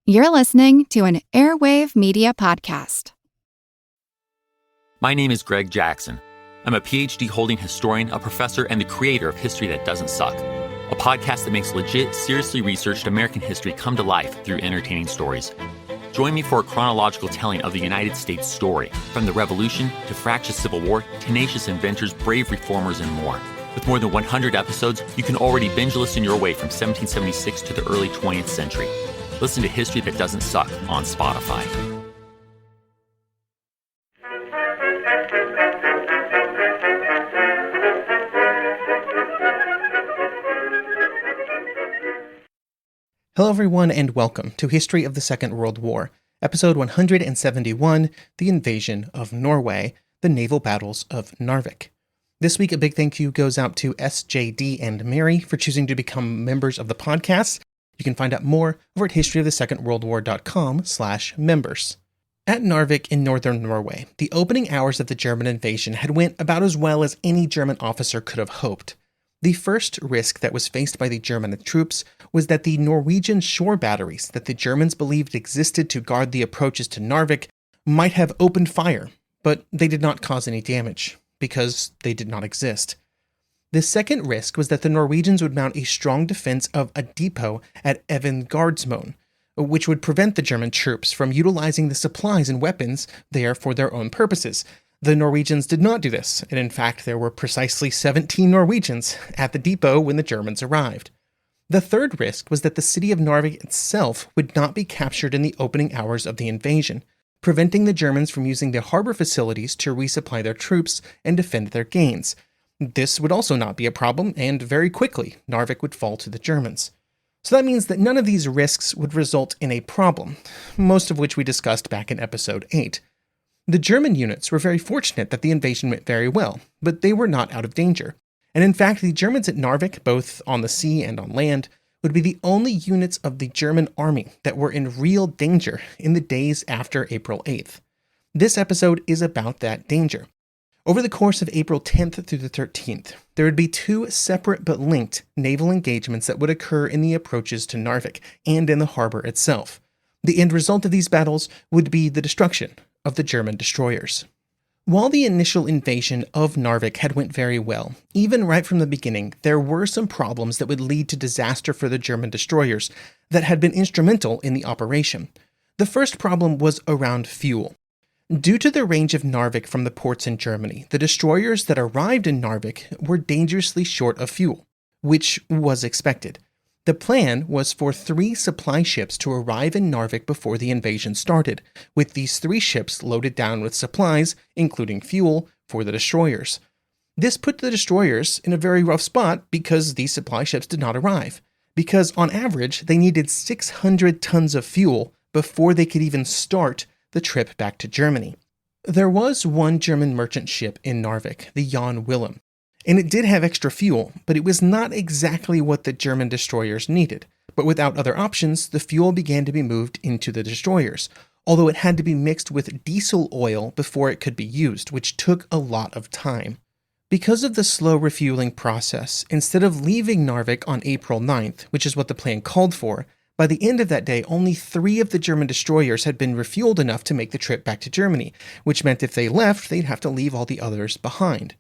You're listening to an Airwave Media podcast. My name is Greg Jackson. I'm a PhD-holding historian, a professor, and the creator of History That Doesn't Suck, a podcast that makes legit, seriously researched American history come to life through entertaining stories. Join me for a chronological telling of the United States story, from the Revolution to fractious Civil War, tenacious inventors, brave reformers, and more. With more than 100 episodes, you can already binge listen your way from 1776 to the early 20th century. Listen to History That Doesn't Suck on Spotify. Hello everyone and welcome to History of the Second World War, episode 171, The Invasion of Norway, the Naval Battles of Narvik. This week a big thank you goes out to SJD and Mary for choosing to become members of the podcast. You can find out more over at historyofthesecondworldwar.com/members. At Narvik in northern Norway, the opening hours of the German invasion had went about as well as any German officer could have hoped. The first risk that was faced by the German troops was that the Norwegian shore batteries that the Germans believed existed to guard the approaches to Narvik might have opened fire, but they did not cause any damage, because they did not exist. The second risk was that the Norwegians would mount a strong defense of a depot at Evengardsmoen, which would prevent the German troops from utilizing the supplies and weapons there for their own purposes. The Norwegians did not do this, and in fact there were precisely 17 Norwegians at the depot when the Germans arrived. The third risk was that the city of Narvik itself would not be captured in the opening hours of the invasion, preventing the Germans from using their harbor facilities to resupply their troops and defend their gains. This would also not be a problem, and very quickly, Narvik would fall to the Germans. So that means that none of these risks would result in a problem, most of which we discussed back in episode 8. The German units were very fortunate that the invasion went very well, but they were not out of danger. And in fact, the Germans at Narvik, both on the sea and on land, would be the only units of the German army that were in real danger in the days after April 8th. This episode is about that danger. Over the course of April 10th through the 13th, there would be two separate but linked naval engagements that would occur in the approaches to Narvik and in the harbor itself. The end result of these battles would be the destruction of the German destroyers. While the initial invasion of Narvik had went very well, even right from the beginning, there were some problems that would lead to disaster for the German destroyers that had been instrumental in the operation. The first problem was around fuel. Due to the range of Narvik from the ports in Germany, the destroyers that arrived in Narvik were dangerously short of fuel, which was expected. The plan was for 3 supply ships to arrive in Narvik before the invasion started, with these 3 ships loaded down with supplies, including fuel, for the destroyers. This put the destroyers in a very rough spot because these supply ships did not arrive, because on average they needed 600 tons of fuel before they could even start the trip back to Germany. There was one German merchant ship in Narvik, the Jan Willem, and it did have extra fuel, but it was not exactly what the German destroyers needed. But without other options, the fuel began to be moved into the destroyers, although it had to be mixed with diesel oil before it could be used, which took a lot of time. Because of the slow refueling process, instead of leaving Narvik on April 9th, which is what the plan called for, by the end of that day, only 3 of the German destroyers had been refueled enough to make the trip back to Germany, which meant if they left, they'd have to leave all the others behind.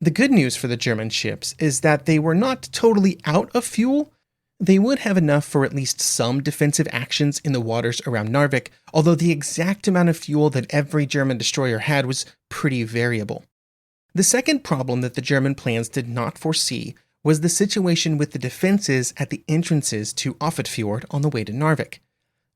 The good news for the German ships is that they were not totally out of fuel. They would have enough for at least some defensive actions in the waters around Narvik, although the exact amount of fuel that every German destroyer had was pretty variable. The second problem that the German plans did not foresee was the situation with the defenses at the entrances to Ofotfjord on the way to Narvik.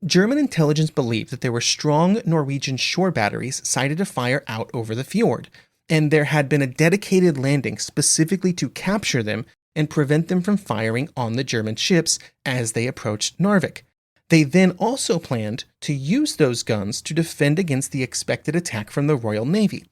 German intelligence believed that there were strong Norwegian shore batteries sighted to fire out over the fjord, and there had been a dedicated landing specifically to capture them and prevent them from firing on the German ships as they approached Narvik. They then also planned to use those guns to defend against the expected attack from the Royal Navy.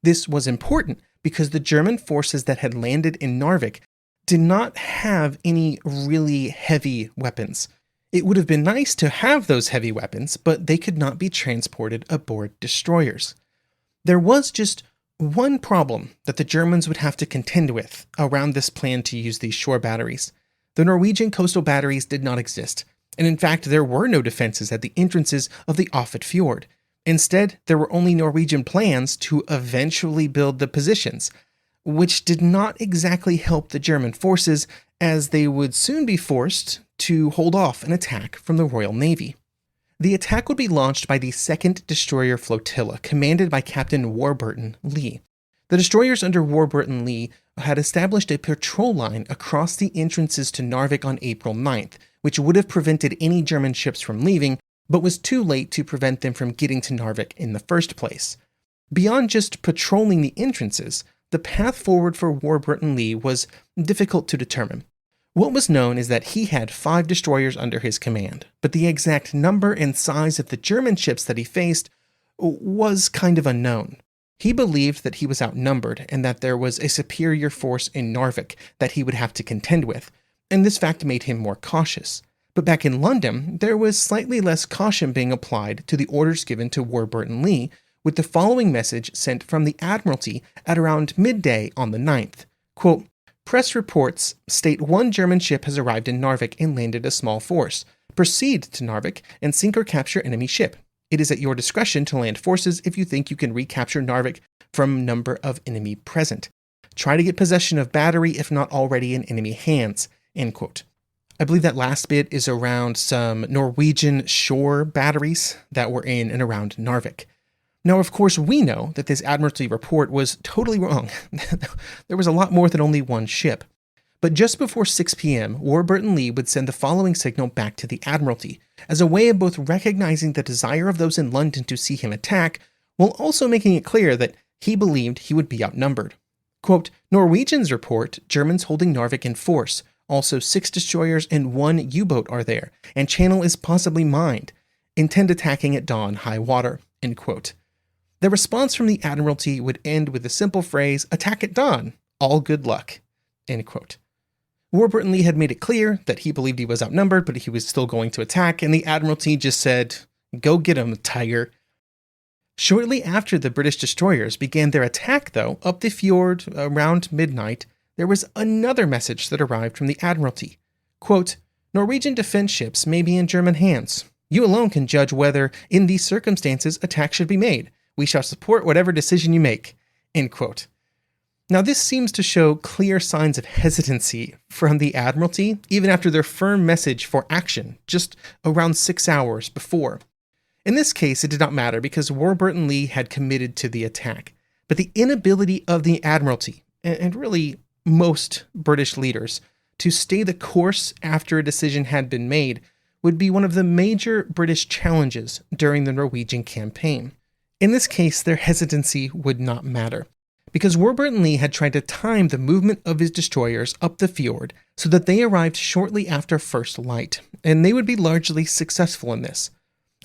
This was important because the German forces that had landed in Narvik did not have any really heavy weapons. It would have been nice to have those heavy weapons, but they could not be transported aboard destroyers. There was just one problem that the Germans would have to contend with around this plan to use these shore batteries. The Norwegian coastal batteries did not exist, And in fact, there were no defenses at the entrances of the Offatt Fjord. Instead, there were only Norwegian plans to eventually build the positions, which did not exactly help the German forces, as they would soon be forced to hold off an attack from the Royal Navy. The attack would be launched by the 2nd Destroyer Flotilla, commanded by Captain Warburton Lee. The destroyers under Warburton Lee had established a patrol line across the entrances to Narvik on April 9th, which would have prevented any German ships from leaving, but was too late to prevent them from getting to Narvik in the first place. Beyond just patrolling the entrances, the path forward for Warburton Lee was difficult to determine. What was known is that he had 5 destroyers under his command, but the exact number and size of the German ships that he faced was kind of unknown. He believed that he was outnumbered and that there was a superior force in Narvik that he would have to contend with, and this fact made him more cautious. But back in London, there was slightly less caution being applied to the orders given to Warburton Lee, with the following message sent from the Admiralty at around midday on the 9th. Quote, "Press reports state 1 German ship has arrived in Narvik and landed a small force. Proceed to Narvik and sink or capture enemy ship. It is at your discretion to land forces if you think you can recapture Narvik from number of enemy present. Try to get possession of battery if not already in enemy hands." End quote. I believe that last bit is around some Norwegian shore batteries that were in and around Narvik. Now, of course, we know that this Admiralty report was totally wrong. There was a lot more than only 1 ship. But just before 6 p.m., Warburton Lee would send the following signal back to the Admiralty, as a way of both recognizing the desire of those in London to see him attack, while also making it clear that he believed he would be outnumbered. Quote, "Norwegians report Germans holding Narvik in force. Also 6 destroyers and 1 U-boat are there, and channel is possibly mined. Intend attacking at dawn, high water." End quote. The response from the Admiralty would end with the simple phrase, "Attack at dawn. All good luck." End quote. Warburton Lee had made it clear that he believed he was outnumbered, but he was still going to attack, and the Admiralty just said, "Go get him, Tiger." Shortly after the British destroyers began their attack, though, up the fjord around midnight, there was another message that arrived from the Admiralty. Quote, "Norwegian defense ships may be in German hands. You alone can judge whether, in these circumstances, attack should be made. We shall support whatever decision you make." End quote. Now, this seems to show clear signs of hesitancy from the Admiralty, even after their firm message for action, just around 6 hours before. In this case, it did not matter because Warburton Lee had committed to the attack. But the inability of the Admiralty, and really most British leaders, to stay the course after a decision had been made would be one of the major British challenges during the Norwegian campaign. In this case, their hesitancy would not matter, because Warburton Lee had tried to time the movement of his destroyers up the fjord so that they arrived shortly after first light, and they would be largely successful in this.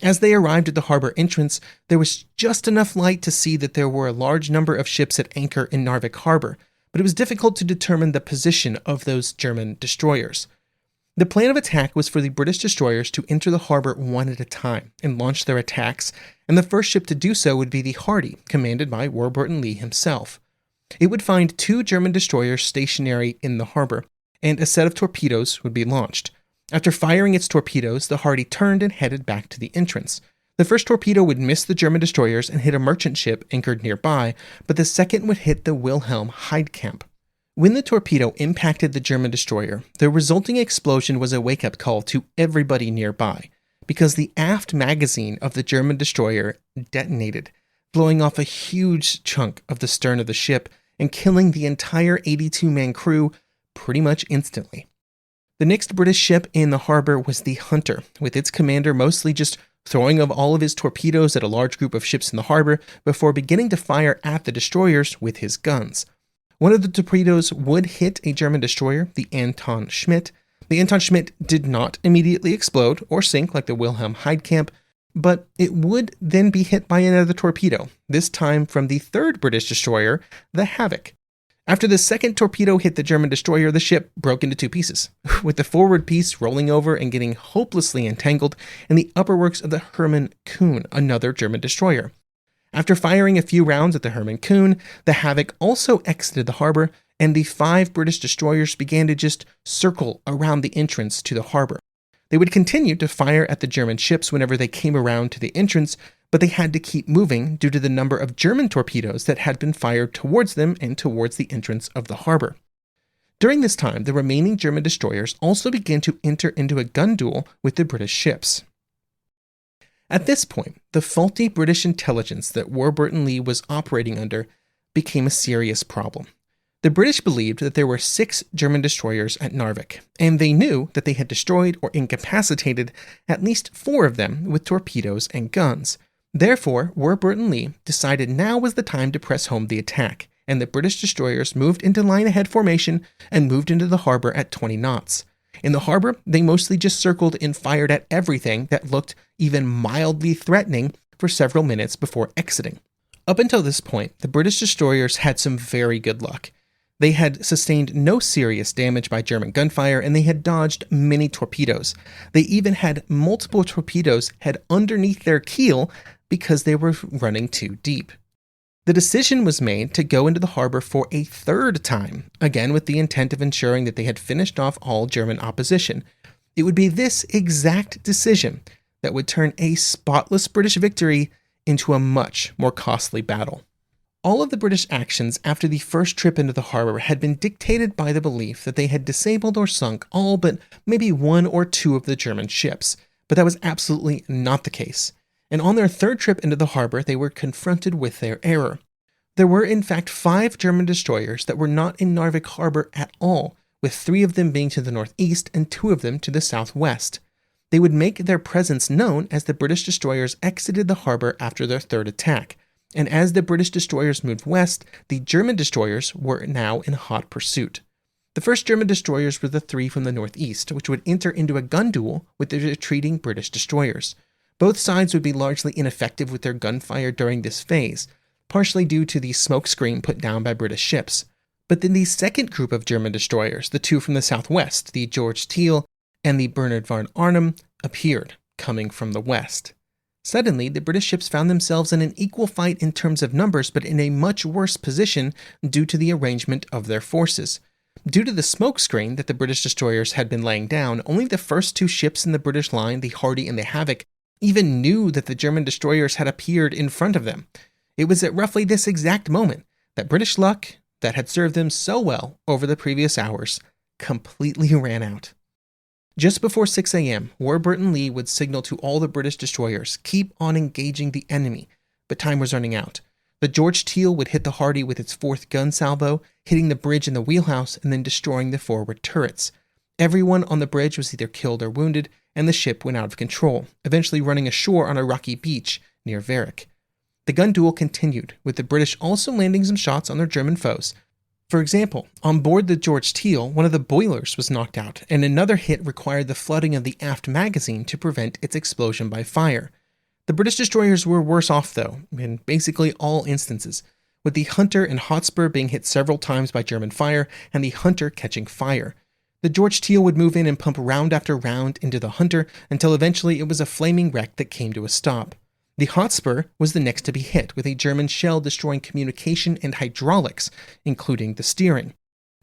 As they arrived at the harbor entrance, there was just enough light to see that there were a large number of ships at anchor in Narvik harbor, but it was difficult to determine the position of those German destroyers. The plan of attack was for the British destroyers to enter the harbor one at a time and launch their attacks, and the first ship to do so would be the Hardy, commanded by Warburton Lee himself. It would find 2 German destroyers stationary in the harbor, and a set of torpedoes would be launched. After firing its torpedoes, the Hardy turned and headed back to the entrance. The first torpedo would miss the German destroyers and hit a merchant ship anchored nearby, but the second would hit the Wilhelm Heidkamp. When the torpedo impacted the German destroyer, the resulting explosion was a wake-up call to everybody nearby, because the aft magazine of the German destroyer detonated, blowing off a huge chunk of the stern of the ship and killing the entire 82-man crew pretty much instantly. The next British ship in the harbor was the Hunter, with its commander mostly just throwing of all of his torpedoes at a large group of ships in the harbor before beginning to fire at the destroyers with his guns. One of the torpedoes would hit a German destroyer, the Anton Schmidt. The Anton Schmidt did not immediately explode or sink like the Wilhelm Heidkamp, but it would then be hit by another torpedo, this time from the third British destroyer, the Havoc. After the second torpedo hit the German destroyer, the ship broke into 2 pieces, with the forward piece rolling over and getting hopelessly entangled in the upperworks of the Hermann Kuhn, another German destroyer. After firing a few rounds at the Hermann Kuhn, the Havoc also exited the harbor, and the 5 British destroyers began to just circle around the entrance to the harbor. They would continue to fire at the German ships whenever they came around to the entrance, but they had to keep moving due to the number of German torpedoes that had been fired towards them and towards the entrance of the harbor. During this time, the remaining German destroyers also began to enter into a gun duel with the British ships. At this point, the faulty British intelligence that Warburton Lee was operating under became a serious problem. The British believed that there were 6 German destroyers at Narvik, and they knew that they had destroyed or incapacitated at least 4 of them with torpedoes and guns. Therefore, Warburton Lee decided now was the time to press home the attack, and the British destroyers moved into line-ahead formation and moved into the harbor at 20 knots. In the harbor, they mostly just circled and fired at everything that looked even mildly threatening for several minutes before exiting. Up until this point, the British destroyers had some very good luck. They had sustained no serious damage by German gunfire, and they had dodged many torpedoes. They even had multiple torpedoes head underneath their keel because they were running too deep. The decision was made to go into the harbor for a 3rd time, again with the intent of ensuring that they had finished off all German opposition. It would be this exact decision that would turn a spotless British victory into a much more costly battle. All of the British actions after the first trip into the harbor had been dictated by the belief that they had disabled or sunk all but maybe 1 or 2 of the German ships, but that was absolutely not the case. And on their 3rd trip into the harbor, they were confronted with their error. There were in fact 5 German destroyers that were not in Narvik harbor at all, with 3 of them being to the northeast and 2 of them to the southwest. They would make their presence known as the British destroyers exited the harbor after their 3rd attack. And as the British destroyers moved west, the German destroyers were now in hot pursuit. The first German destroyers were the 3 from the northeast, which would enter into a gun duel with the retreating British destroyers. Both sides would be largely ineffective with their gunfire during this phase, partially due to the smoke screen put down by British ships. But then the second group of German destroyers, the 2 from the southwest, the George Teal and the Bernard von Arnim, appeared, coming from the west. Suddenly, the British ships found themselves in an equal fight in terms of numbers, but in a much worse position due to the arrangement of their forces. Due to the smoke screen that the British destroyers had been laying down, only the first 2 ships in the British line, the Hardy and the Havoc, even knew that the German destroyers had appeared in front of them. It was at roughly this exact moment that British luck, that had served them so well over the previous hours, completely ran out. Just before 6 a.m., Warburton Lee would signal to all the British destroyers, keep on engaging the enemy, but time was running out. The George Teal would hit the Hardy with its 4th gun salvo, hitting the bridge in the wheelhouse and then destroying the forward turrets. Everyone on the bridge was either killed or wounded, and the ship went out of control, eventually running ashore on a rocky beach near Narvik. The gun duel continued, with the British also landing some shots on their German foes. For example, on board the George Teal, one of the boilers was knocked out, and another hit required the flooding of the aft magazine to prevent its explosion by fire. The British destroyers were worse off, though, in basically all instances, with the Hunter and Hotspur being hit several times by German fire, and the Hunter catching fire. The George Teal would move in and pump round after round into the Hunter, until eventually it was a flaming wreck that came to a stop. The Hotspur was the next to be hit, with a German shell destroying communication and hydraulics, including the steering.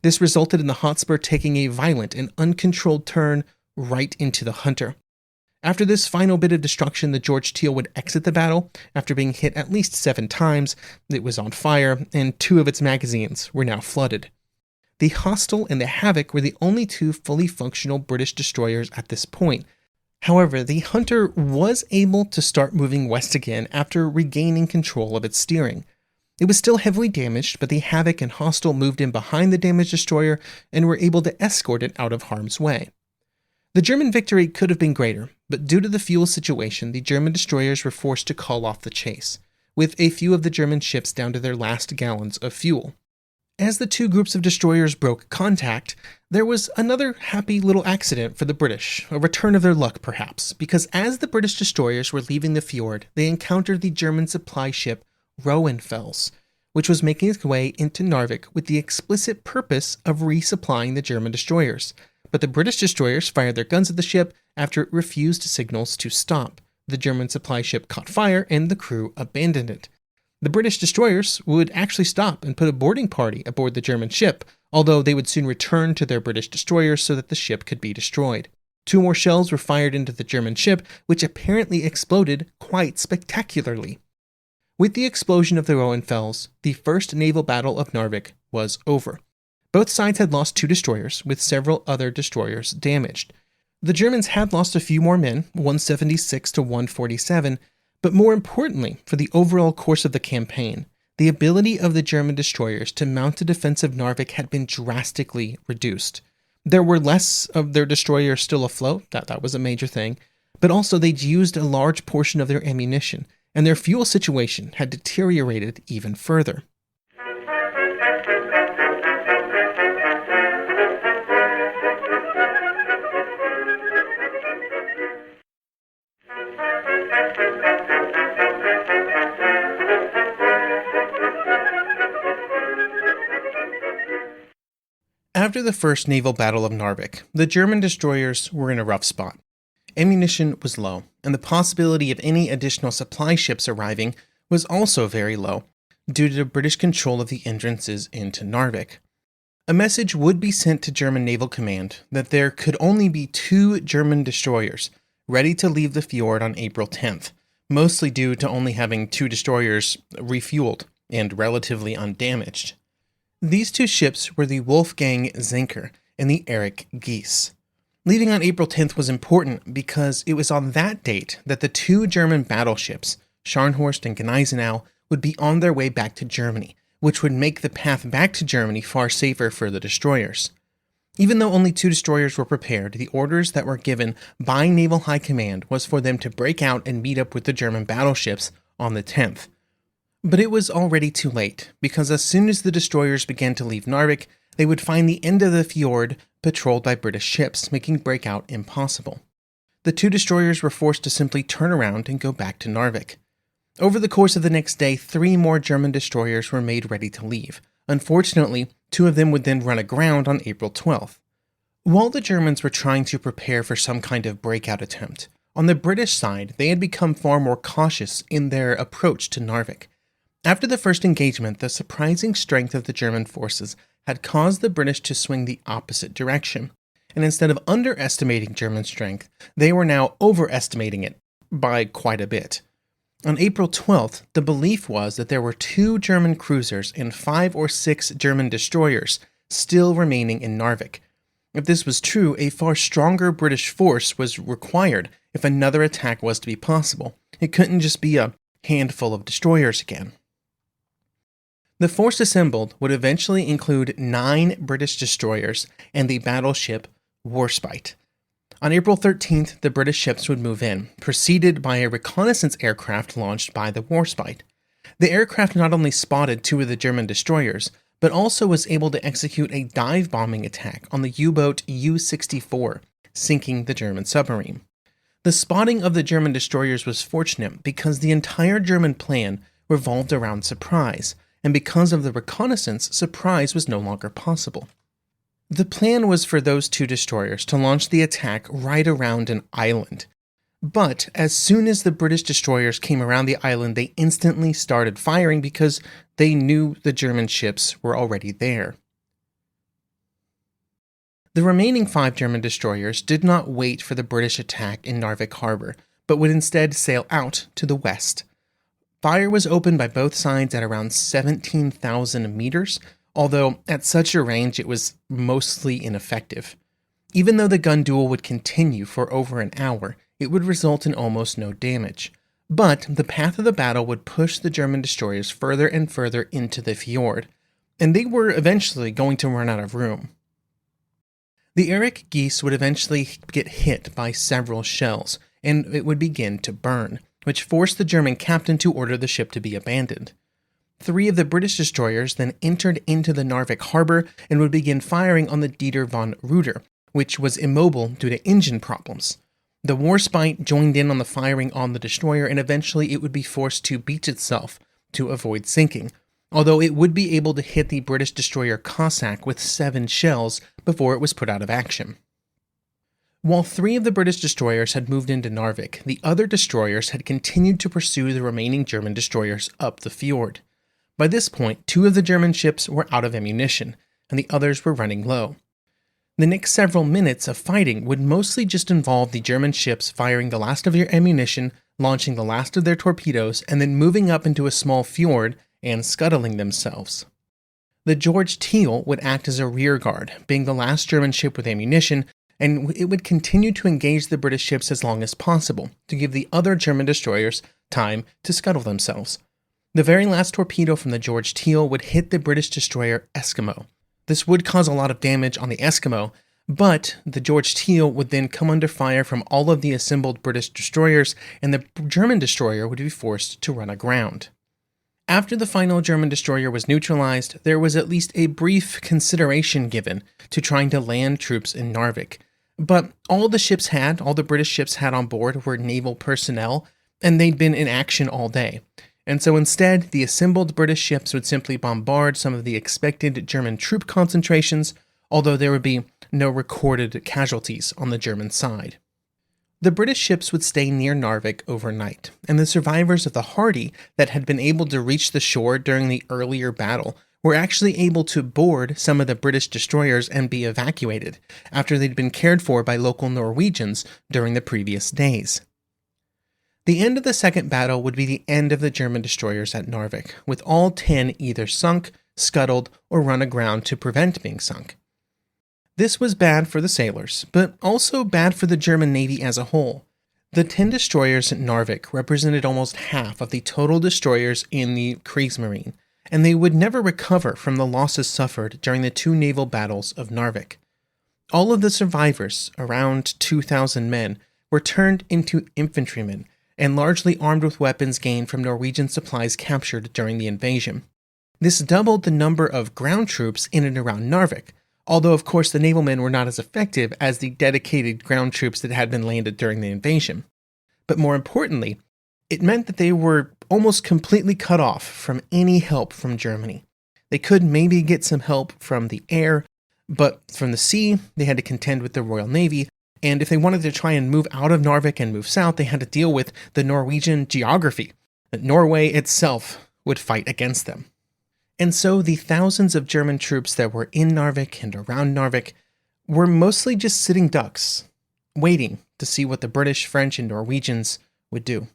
This resulted in the Hotspur taking a violent and uncontrolled turn right into the Hunter. After this final bit of destruction, the George Teal would exit the battle after being hit at least 7 times. It was on fire, and 2 of its magazines were now flooded. The Hostel and the Havoc were the only 2 fully functional British destroyers at this point. However, the Hunter was able to start moving west again after regaining control of its steering. It was still heavily damaged, but the Havoc and Hostel moved in behind the damaged destroyer and were able to escort it out of harm's way. The German victory could have been greater, but due to the fuel situation, the German destroyers were forced to call off the chase, with a few of the German ships down to their last gallons of fuel. As the 2 groups of destroyers broke contact, there was another happy little accident for the British, a return of their luck perhaps, because as the British destroyers were leaving the fjord, they encountered the German supply ship Roenfels, which was making its way into Narvik with the explicit purpose of resupplying the German destroyers. But the British destroyers fired their guns at the ship after it refused signals to stop. The German supply ship caught fire and the crew abandoned it. The British destroyers would actually stop and put a boarding party aboard the German ship, although they would soon return to their British destroyers so that the ship could be destroyed. 2 more shells were fired into the German ship, which apparently exploded quite spectacularly. With the explosion of the Hohenfels, the First Naval Battle of Narvik was over. Both sides had lost 2 destroyers, with several other destroyers damaged. The Germans had lost a few more men, 176 to 147, but more importantly, for the overall course of the campaign, the ability of the German destroyers to mount a defense of Narvik had been drastically reduced. There were less of their destroyers still afloat, that was a major thing, but also they'd used a large portion of their ammunition, and their fuel situation had deteriorated even further. After the First Naval Battle of Narvik, the German destroyers were in a rough spot. Ammunition was low, and the possibility of any additional supply ships arriving was also very low, due to British control of the entrances into Narvik. A message would be sent to German Naval Command that there could only be 2 German destroyers ready to leave the fjord on April 10th, mostly due to only having 2 destroyers refueled and relatively undamaged. These 2 ships were the Wolfgang Zenker and the Erich Gies. Leaving on April 10th was important because it was on that date that the 2 German battleships, Scharnhorst and Gneisenau, would be on their way back to Germany, which would make the path back to Germany far safer for the destroyers. Even though only 2 destroyers were prepared, the orders that were given by Naval High Command was for them to break out and meet up with the German battleships on the 10th. But it was already too late, because as soon as the destroyers began to leave Narvik, they would find the end of the fjord patrolled by British ships, making breakout impossible. The 2 destroyers were forced to simply turn around and go back to Narvik. Over the course of the next day, 3 more German destroyers were made ready to leave. Unfortunately, 2 of them would then run aground on April 12th. While the Germans were trying to prepare for some kind of breakout attempt, on the British side, they had become far more cautious in their approach to Narvik. After the first engagement, the surprising strength of the German forces had caused the British to swing the opposite direction, and instead of underestimating German strength, they were now overestimating it by quite a bit. On April 12th, the belief was that there were 2 German cruisers and 5 or 6 German destroyers still remaining in Narvik. If this was true, a far stronger British force was required if another attack was to be possible. It couldn't just be a handful of destroyers again. The force assembled would eventually include 9 British destroyers and the battleship Warspite. On April 13th, the British ships would move in, preceded by a reconnaissance aircraft launched by the Warspite. The aircraft not only spotted 2 of the German destroyers, but also was able to execute a dive bombing attack on the U-boat U-64, sinking the German submarine. The spotting of the German destroyers was fortunate because the entire German plan revolved around surprise, and because of the reconnaissance, surprise was no longer possible. The plan was for those 2 destroyers to launch the attack right around an island. But as soon as the British destroyers came around the island, they instantly started firing because they knew the German ships were already there. The remaining 5 German destroyers did not wait for the British attack in Narvik Harbor, but would instead sail out to the west. Fire was opened by both sides at around 17,000 meters, although at such a range it was mostly ineffective. Even though the gun duel would continue for over an hour, it would result in almost no damage. But the path of the battle would push the German destroyers further and further into the fjord, and they were eventually going to run out of room. The Erich Gies would eventually get hit by several shells, and it would begin to burn, which forced the German captain to order the ship to be abandoned. 3 of the British destroyers then entered into the Narvik harbor and would begin firing on the Dieter von Reuter, which was immobile due to engine problems. The Warspite joined in on the firing on the destroyer, and eventually it would be forced to beach itself to avoid sinking, although it would be able to hit the British destroyer Cossack with 7 shells before it was put out of action. While 3 of the British destroyers had moved into Narvik, the other destroyers had continued to pursue the remaining German destroyers up the fjord. By this point, 2 of the German ships were out of ammunition, and the others were running low. The next several minutes of fighting would mostly just involve the German ships firing the last of their ammunition, launching the last of their torpedoes, and then moving up into a small fjord and scuttling themselves. The George Teal would act as a rear guard, being the last German ship with ammunition, and it would continue to engage the British ships as long as possible, to give the other German destroyers time to scuttle themselves. The very last torpedo from the George Teal would hit the British destroyer Eskimo. This would cause a lot of damage on the Eskimo, but the George Teal would then come under fire from all of the assembled British destroyers, and the German destroyer would be forced to run aground. After the final German destroyer was neutralized, there was at least a brief consideration given to trying to land troops in Narvik. But all the British ships had on board were naval personnel, and they'd been in action all day. And so instead, the assembled British ships would simply bombard some of the expected German troop concentrations, although there would be no recorded casualties on the German side. The British ships would stay near Narvik overnight, and the survivors of the Hardy that had been able to reach the shore during the earlier battle were actually able to board some of the British destroyers and be evacuated after they'd been cared for by local Norwegians during the previous days. The end of the second battle would be the end of the German destroyers at Narvik, with all 10 either sunk, scuttled, or run aground to prevent being sunk. This was bad for the sailors, but also bad for the German Navy as a whole. The 10 destroyers at Narvik represented almost half of the total destroyers in the Kriegsmarine, and they would never recover from the losses suffered during the 2 naval battles of Narvik. All of the survivors, around 2,000 men, were turned into infantrymen and largely armed with weapons gained from Norwegian supplies captured during the invasion. This doubled the number of ground troops in and around Narvik, although of course the naval men were not as effective as the dedicated ground troops that had been landed during the invasion. But more importantly, it meant that they were almost completely cut off from any help from Germany. They could maybe get some help from the air, but from the sea, they had to contend with the Royal Navy, and if they wanted to try and move out of Narvik and move south, they had to deal with the Norwegian geography. That Norway itself would fight against them. And so the thousands of German troops that were in Narvik and around Narvik were mostly just sitting ducks, waiting to see what the British, French, and Norwegians would do.